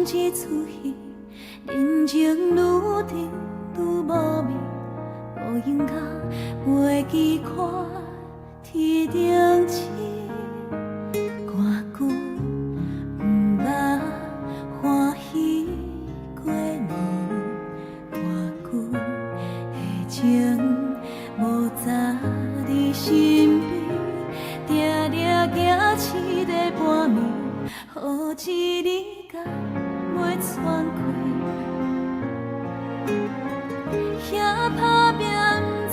一出戏，人情愈长愈无味，无应甲袂记看天顶星。歌句不捌欢喜过年，歌句的情无早伫身边，定定行市地半暝，雨一日甲袂喘气。遐打拼不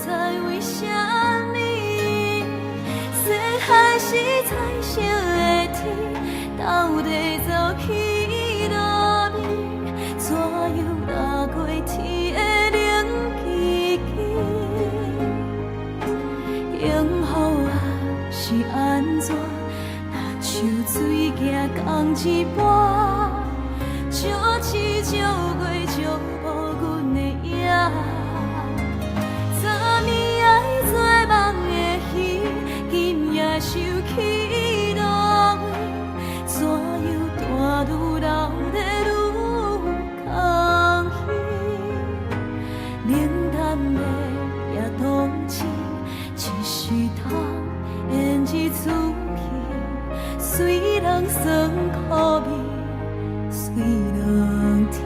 知为啥物，细汉时彩色的天，斗地走起落尾，怎又踏过天的冷枝枝？幸福啊是安怎？若像水行同一半，笑痴笑过笑无阮的影。昨暝爱做梦的戏，今夜收起落尾，怎又大愈老得愈空虚？冷淡的也同情，一时通演一出戏，虽人酸苦味，随人甜。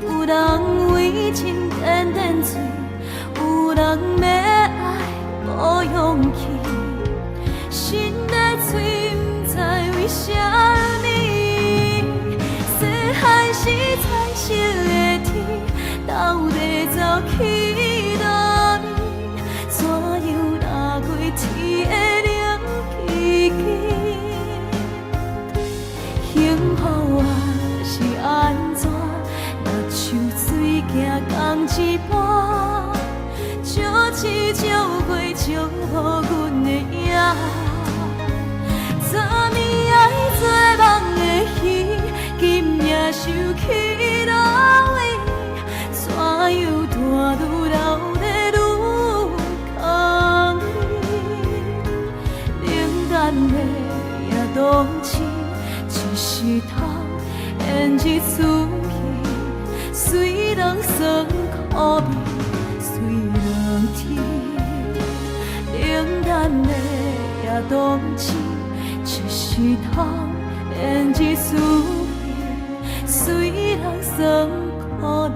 有人为情点点嘴，有人要爱无勇气，心在嘴不知为啥物。细汉时彩色的天，斗地走起落尾，怎又踏过天的冷枝枝？幸福啊是安怎？像水行同一半，笑痴笑过笑无阮的影。昨暝爱做梦的戏，今夜收起落尾，怎又大愈老得愈空虚？冷淡的也动情，一时通演一出。虽人酸苦味，随人甜，冷淡的也动情，一时通演一出戏，虽人酸苦味。